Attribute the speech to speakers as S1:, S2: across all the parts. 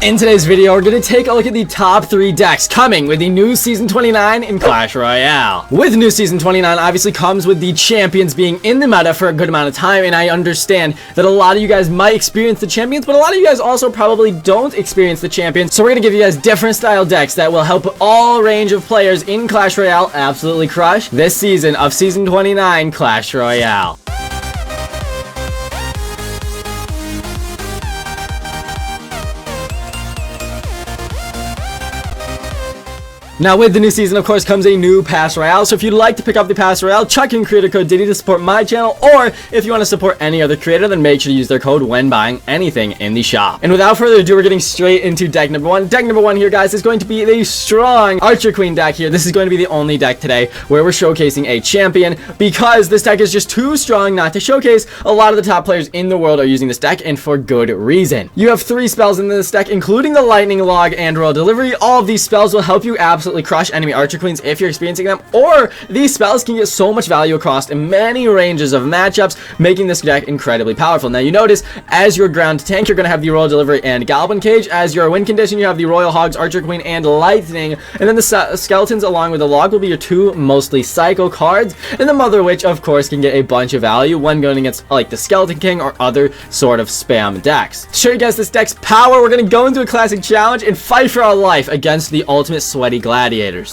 S1: In today's video, we're going to take a look at the top 3 decks coming with the new Season 29 in Clash Royale. With new Season 29, obviously comes with the champions being in the meta for a good amount of time, and I understand that a lot of you guys might experience the champions, but a lot of you guys also probably don't experience the champions, so we're going to give you guys different style decks that will help all range of players in Clash Royale absolutely crush this season of Season 29 Clash Royale. Now, with the new season, of course, comes a new Pass Royale, so if you'd like to pick up the Pass Royale, chuck in creator code Diddy to support my channel, or if you want to support any other creator, then make sure to use their code when buying anything in the shop. And without further ado, we're getting straight into deck number 1. Deck number 1 here, guys, is going to be the strong Archer Queen deck here. This is going to be the only deck today where we're showcasing a champion, because this deck is just too strong not to showcase. A lot of the top players in the world are using this deck, and for good reason. You have 3 spells in this deck, including the Lightning Log and Royal Delivery. All of these spells will help you absolutely crush enemy Archer Queens if you're experiencing them, or these spells can get so much value across in many ranges of matchups, making this deck incredibly powerful. Now, you notice as your ground tank, you're going to have the Royal Delivery and Goblin Cage. As your win condition, you have the Royal Hogs, Archer Queen, and Lightning. And then the Skeletons along with the Log will be your 2 mostly Psycho cards. And the Mother Witch, of course, can get a bunch of value when going against like the Skeleton King or other sort of spam decks. To show you guys this deck's power, we're going to go into a classic challenge and fight for our life against the ultimate sweaty gladiators.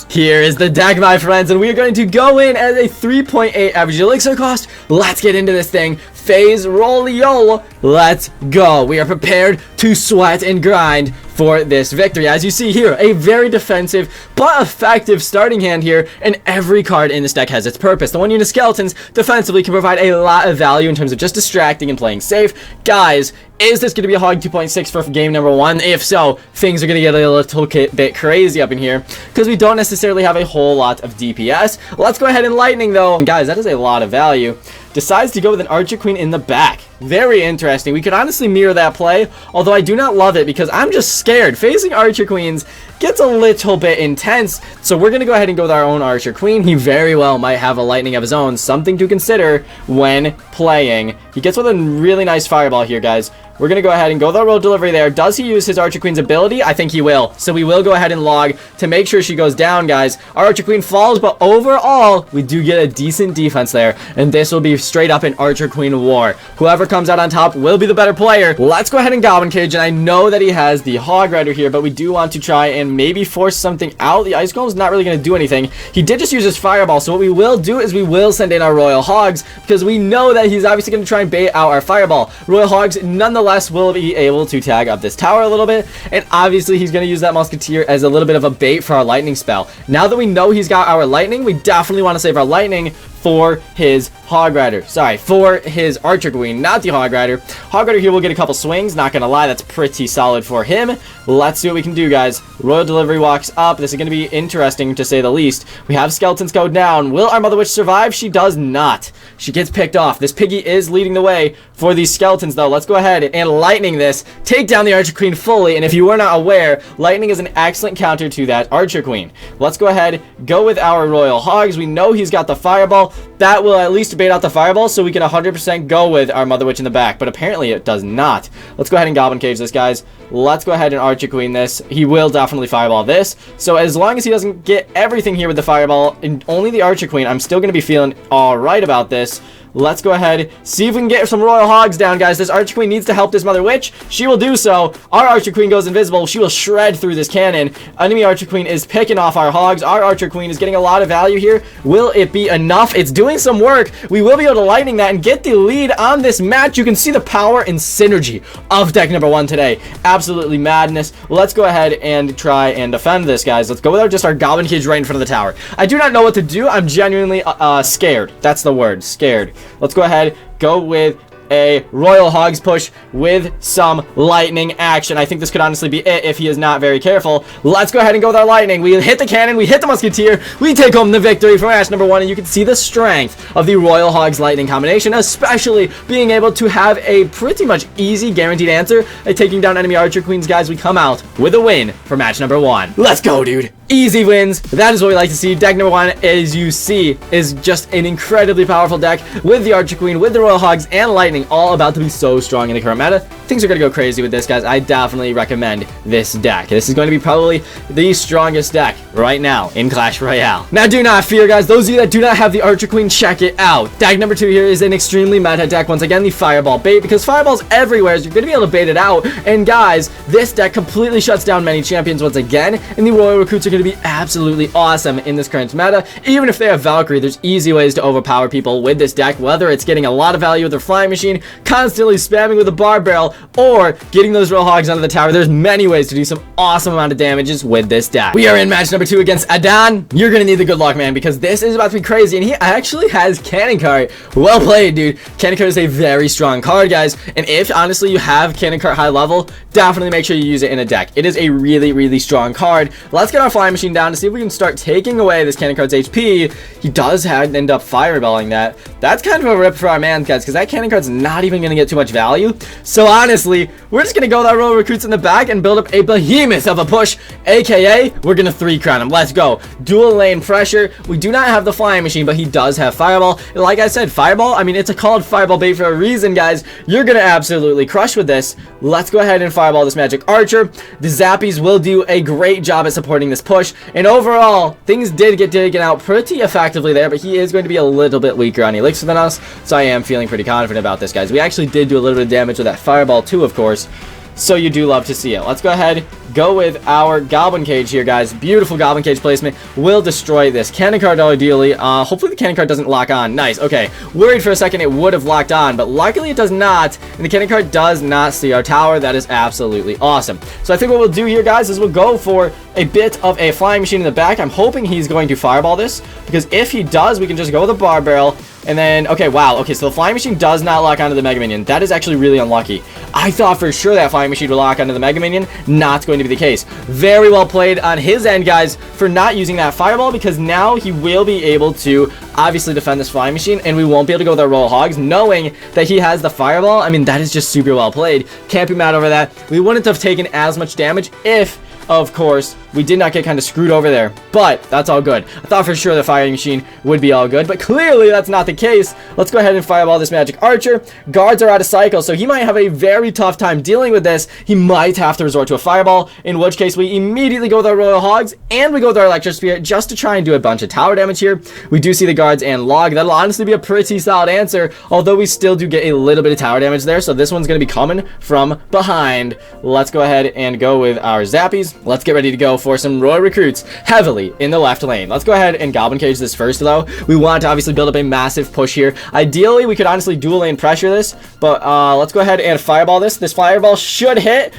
S1: Here is the deck, my friends, and we are going to go in at a 3.8 average elixir cost. Let's get into this thing. Phase Royale, let's go. We are prepared to sweat and grind for this victory. As you see here, a very defensive but effective starting hand here, and every card in this deck has its purpose. The 1 unit Skeletons defensively can provide a lot of value in terms of just distracting and playing safe. Guys, is this going to be a Hog 2.6 for game number 1? If so, things are going to get a little bit crazy up in here, because we don't necessarily have a whole lot of DPS. Let's go ahead and Lightning, though. And guys, that is a lot of value. Decides to go with an Archer Queen in the back. Very interesting. We could honestly mirror that play, although I do not love it because I'm just scared. Facing Archer Queens gets a little bit intense, so we're going to go ahead and go with our own Archer Queen. He very well might have a Lightning of his own, something to consider when playing. He gets with a really nice Fireball here, guys. We're going to go ahead and go the Royal Delivery there. Does he use his Archer Queen's ability? I think he will. So we will go ahead and log to make sure she goes down, guys. Our Archer Queen falls, but overall, we do get a decent defense there. And this will be straight up an Archer Queen war. Whoever comes out on top will be the better player. Let's go ahead and Goblin Cage. And I know that he has the Hog Rider here, but we do want to try and maybe force something out. The Ice Golem is not really going to do anything. He did just use his Fireball. So what we will do is we will send in our Royal Hogs, because we know that he's obviously going to try and bait out our Fireball. Royal Hogs, nonetheless, will be able to tag up this tower a little bit, and obviously he's going to use that Musketeer as a little bit of a bait for our Lightning spell. Now that we know he's got our Lightning, we definitely want to save our Lightning for his Hog Rider. Sorry, for his Archer Queen, not the Hog Rider. Hog Rider here will get a couple swings, not gonna lie, that's pretty solid for him. Let's see what we can do, guys. Royal Delivery walks up. This is gonna be interesting, to say the least. We have Skeletons go down. Will our Mother Witch survive? She does not. She gets picked off. This Piggy is leading the way for these Skeletons, though. Let's go ahead and Lightning this. Take down the Archer Queen fully, and if you were not aware, Lightning is an excellent counter to that Archer Queen. Let's go ahead, go with our Royal Hogs. We know he's got the Fireball. That will at least bait out the Fireball, so we can 100% go with our Mother Witch in the back, but apparently it does not. Let's go ahead and Goblin Cage this, guys. Let's go ahead and Archer Queen this. He will definitely Fireball this, so as long as he doesn't get everything here with the Fireball and only the Archer Queen, I'm still going to be feeling alright about this. Let's go ahead, see if we can get some Royal Hogs down, guys. This Archer Queen needs to help this Mother Witch. She will do so. Our Archer Queen goes invisible. She will shred through this cannon. Enemy Archer Queen is picking off our Hogs. Our Archer Queen is getting a lot of value here. Will it be enough? It's doing some work. We will be able to Lightning that and get the lead on this match. You can see the power and synergy of deck number 1 today. Absolutely madness. Let's go ahead and try and defend this, guys. Let's go with our Goblin Cage right in front of the tower. I do not know what to do. I'm genuinely scared. That's the word, scared. Let's go ahead, go with a Royal Hogs push with some Lightning action. I think this could honestly be it if he is not very careful. Let's go ahead and go with our Lightning. We hit the cannon, we hit the Musketeer, we take home the victory for match number 1, and you can see the strength of the Royal Hogs Lightning combination, especially being able to have a pretty much easy guaranteed answer at taking down enemy Archer Queens. Guys, we come out with a win for match number 1. Let's go, dude. Easy wins. That is what we like to see. Deck number 1, as you see, is just an incredibly powerful deck with the Archer Queen, with the Royal Hogs, and Lightning, all about to be so strong in the current meta. things are going to go crazy with this, guys. I definitely recommend this deck. This is going to be probably the strongest deck right now in Clash Royale. Now, do not fear, guys. Those of you that do not have the Archer Queen, check it out. Deck number 2 here is an extremely meta deck. Once again, the Fireball bait, because Fireball's everywhere, so you're going to be able to bait it out. And guys, this deck completely shuts down many champions once again, and the Royal Recruits are going to be absolutely awesome in this current meta. Even if they have Valkyrie, there's easy ways to overpower people with this deck, whether it's getting a lot of value with their flying machine, constantly spamming with a bar barrel, or getting those real hogs onto the tower. There's many ways to do some awesome amount of damages with this deck. We are in match number 2 against Adan. You're going to need the good luck, man, because this is about to be crazy, and he actually has Cannon Cart. Well played, dude. Cannon Cart is a very strong card, guys, and if honestly you have Cannon Cart high level, definitely make sure you use it in a deck. It is a really, really strong card. Let's get our flying machine down to see if we can start taking away this Cannon Cart's HP. He does end up fireballing that. That's kind of a rip for our man, guys, because that Cannon Cart's not even going to get too much value. So honestly, we're just going to go with our Royal Recruits in the back and build up a behemoth of a push, aka we're going to 3-crown him. Let's go. Dual lane pressure. We do not have the flying machine, but he does have Fireball. Like I said, Fireball, I mean, it's called Fireball bait for a reason, guys. You're going to absolutely crush with this. Let's go ahead and Fireball this Magic Archer. The Zappies will do a great job at supporting this push, and overall, things did get taken out pretty effectively there, but he is going to be a little bit weaker on Elixir than us, so I am feeling pretty confident about this, guys. We actually did do a little bit of damage with that Fireball too, of course, so you do love to see it. Let's go ahead, go with our Goblin Cage here, guys. Beautiful Goblin Cage placement. Will destroy this Cannon Cart ideally. Hopefully the Cannon Cart doesn't lock on. Nice. Okay. Worried for a second it would have locked on, but luckily it does not, and the Cannon Cart does not see our tower. That is absolutely awesome. So I think what we'll do here, guys, is we'll go for a bit of a flying machine in the back. I'm hoping he's going to Fireball this, because if he does, we can just go with a bar barrel. And then, okay, wow, okay, so the flying machine does not lock onto the Mega Minion. That is actually really unlucky. I thought for sure that flying machine would lock onto the Mega Minion. Not going to be the case. Very well played on his end, guys, for not using that Fireball, because now he will be able to obviously defend this flying machine, and we won't be able to go with our Royal Hogs, knowing that he has the Fireball. I mean, that is just super well played. Can't be mad over that. We wouldn't have taken as much damage if, of course, we did not get kind of screwed over there, but that's all good. I thought for sure the firing machine would be all good, but clearly that's not the case. Let's go ahead and Fireball this Magic Archer. Guards are out of cycle, so he might have a very tough time dealing with this. He might have to resort to a Fireball, in which case we immediately go with our Royal Hogs, and we go with our Electric Spear just to try and do a bunch of tower damage here. We do see the guards and log. That'll honestly be a pretty solid answer, although we still do get a little bit of tower damage there, so this one's going to be coming from behind. Let's go ahead and go with our Zappies. Let's get ready to go for some Royal Recruits heavily in the left lane. Let's go ahead and Goblin Cage this first, though. We want to obviously build up a massive push here. Ideally, we could honestly dual lane pressure this, but let's go ahead and Fireball this. This Fireball should hit.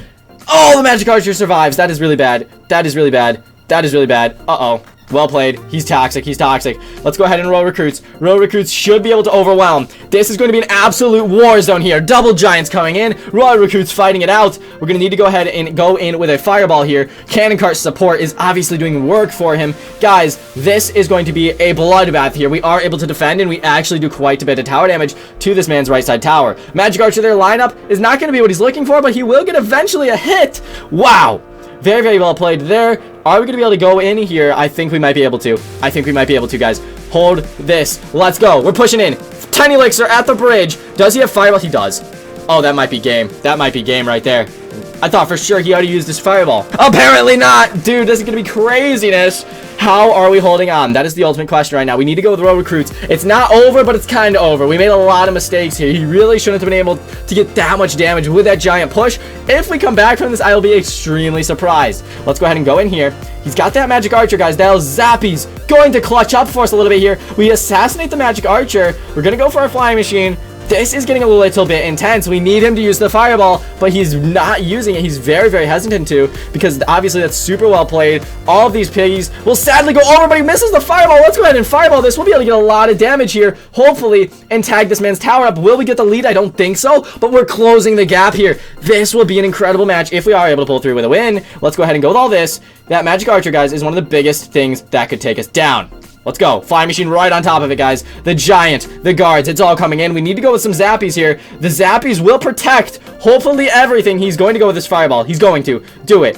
S1: Oh, the Magic Archer survives. That is really bad. That is really bad. That is really bad. Uh-oh. Well played. He's toxic. He's toxic. Let's go ahead and Royal Recruits. Royal Recruits should be able to overwhelm. This is going to be an absolute war zone here. Double Giants coming in. Royal Recruits fighting it out. We're going to need to go ahead and go in with a Fireball here. Cannon Cart support is obviously doing work for him. Guys, this is going to be a bloodbath here. We are able to defend, and we actually do quite a bit of tower damage to this man's right side tower. Magic Archer, their lineup is not going to be what he's looking for, but he will get eventually a hit. Wow. Very, very well played there. Are we going to be able to go in here? I think we might be able to. I think we might be able to, guys. Hold this. Let's go. We're pushing in. 10 Elixir at the bridge. Does he have Fireball? He does. Oh, that might be game. That might be game right there. I thought for sure he already used his Fireball. Apparently not. Dude, this is going to be craziness. How are we holding on? That is the ultimate question right now. We need to go with Royal Recruits. It's not over, but it's kind of over. We made a lot of mistakes here. He really shouldn't have been able to get that much damage with that giant push. If we come back from this, I will be extremely surprised. Let's go ahead and go in here. He's got that Magic Archer, guys. That'll Zappies going to clutch up for us a little bit here. We assassinate the Magic Archer. We're going to go for our Flying Machine. This is getting a little bit intense. We need him to use the Fireball, but he's not using it. He's very, very hesitant to, because obviously that's super well played. All of these piggies will sadly go over, but he misses the Fireball. Let's go ahead and Fireball this. We'll be able to get a lot of damage here, hopefully, and tag this man's tower up. Will we get the lead? I don't think so, but we're closing the gap here. This will be an incredible match if we are able to pull through with a win. Let's go ahead and go with all this. That Magic Archer, guys, is one of the biggest things that could take us down. Let's go. Flying Machine right on top of it, guys. The Giant, the guards, it's all coming in. We need to go with some Zappies here. The Zappies will protect, hopefully, everything. He's going to go with this Fireball. He's going to. Do it.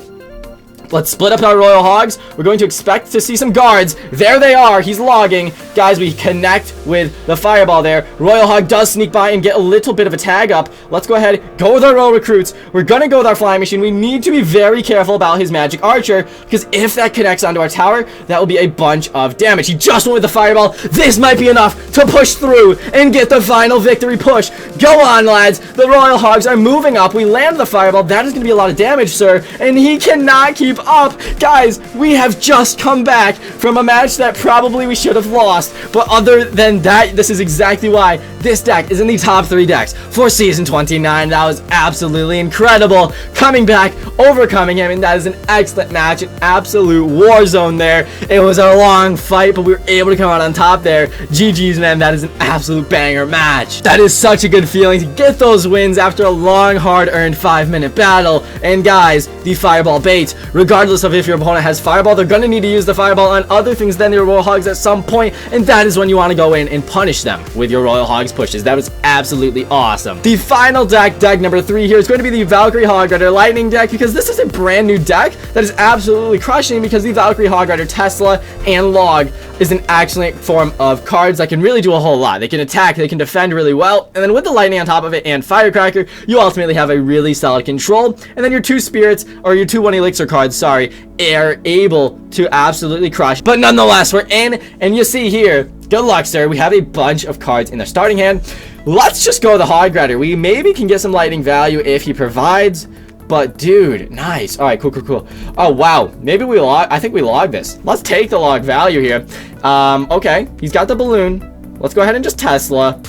S1: Let's split up our Royal Hogs. We're going to expect to see some guards. There they are. He's logging. Guys, we connect with the fireball there. Royal Hog does sneak by and get a little bit of a tag up. Let's go ahead, go with our royal recruits. We're going to go with our flying machine. We need to be very careful about his magic archer, because if that connects onto our tower, that will be a bunch of damage. He just went with the fireball. This might be enough to push through and get the final victory push. Go on, lads. The Royal Hogs are moving up. We land the fireball. That is going to be a lot of damage, sir, and he cannot keep up. Guys, we have just come back from a match that probably we should have lost, but other than that, this is exactly why this deck is in the top 3 decks for season 29. That was absolutely incredible, coming back, overcoming him, and that is an excellent match, an absolute war zone there. It was a long fight, but we were able to come out on top there. GG's, man. That is an absolute banger match. That is such a good feeling to get those wins after a long, hard-earned 5-minute battle. And guys, the fireball bait, regardless of if your opponent has fireball, they're going to need to use the fireball on other things than their Royal Hogs at some point, and that is when you want to go in and punish them with your Royal Hogs pushes. That was absolutely awesome. The final deck number 3 here, is going to be the Valkyrie Hog Rider Lightning deck, because this is a brand new deck that is absolutely crushing, because the Valkyrie Hog Rider Tesla and Log is an excellent form of cards that can really do a whole lot. They can attack, they can defend really well, and then with the lightning on top of it and Firecracker, you ultimately have a really solid control, and then your 2 spirits, or your 2 1 elixir cards, sorry, are able to absolutely crush. But nonetheless, we're in, and you see here, good luck, sir. We have a bunch of cards in the starting hand. Let's just go the Hog Rider. We maybe can get some lightning value if he provides. But dude, nice. All right, cool. Oh wow, maybe we log. I think we log this. Let's take the log value here. Okay, he's got the balloon. Let's go ahead and just Tesla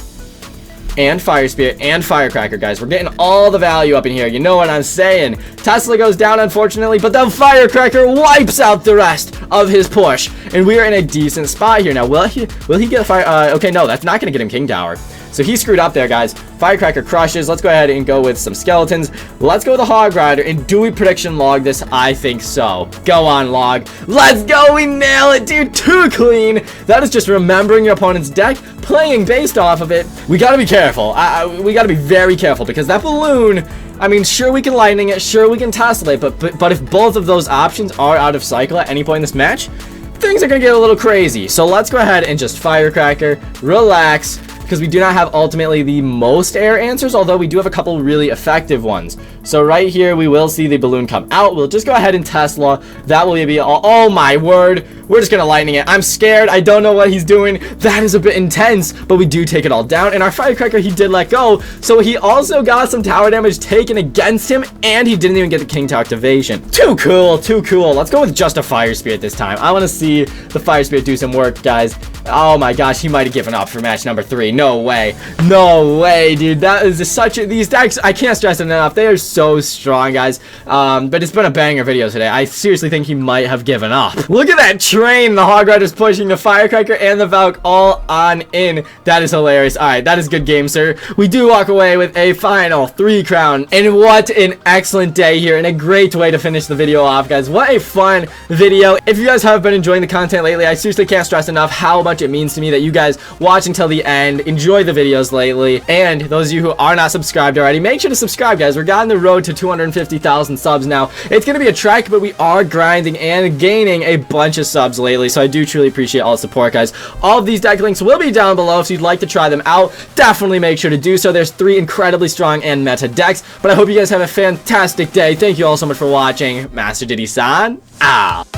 S1: and Fire Spirit and Firecracker, guys. We're getting all the value up in here. You know what I'm saying? Tesla goes down, unfortunately, but the Firecracker wipes out the rest of his push, and we are in a decent spot here now. Will he get a fire? Okay, no, that's not gonna get him King Tower. So he screwed up there, guys. Firecracker crushes. Let's go ahead and go with some skeletons. Let's go with the Hog Rider. And do we prediction log this? I think so. Go on, log. Let's go. We nail it, dude. Too clean. That is just remembering your opponent's deck, playing based off of it. We got to be careful. We got to be very careful, because that balloon, I mean, sure, we can lightning it. Sure, we can Tesla it. But if both of those options are out of cycle at any point in this match, things are going to get a little crazy. So let's go ahead and just Firecracker. Relax, because we do not have ultimately the most air answers, although we do have a couple really effective ones. So right here, we will see the balloon come out. We'll just go ahead and Tesla. That will be all. Oh my word. We're just going to lightning it. I'm scared. I don't know what he's doing. That is a bit intense, but we do take it all down. And our Firecracker, he did let go. So he also got some tower damage taken against him, and he didn't even get the King Tower activation. Too cool. Let's go with just a Fire Spirit this time. I want to see the Fire Spirit do some work, guys. Oh my gosh, he might have given up for match number 3. No way, dude. That is just such a, these decks, I can't stress it enough. They are so strong, guys. But it's been a banger video today. I seriously think he might have given up. Look at that train. The Hog Rider's pushing the Firecracker and the Valk all on in. That is hilarious. All right, that is good game, sir. We do walk away with a final 3 crown, and what an excellent day here, and a great way to finish the video off, guys. What a fun video. If you guys have been enjoying the content lately, I seriously can't stress enough how much it means to me that you guys watch until the end, enjoy the videos lately, and those of you who are not subscribed already, make sure to subscribe, guys. We're on the road to 250,000 subs now. It's gonna be a trek, but we are grinding and gaining a bunch of subs lately, so I do truly appreciate all the support, guys. All of these deck links will be down below, so if you'd like to try them out, definitely make sure to do so. There's 3 incredibly strong and meta decks, but I hope you guys have a fantastic day. Thank you all so much for watching. Master Diddy-san, out.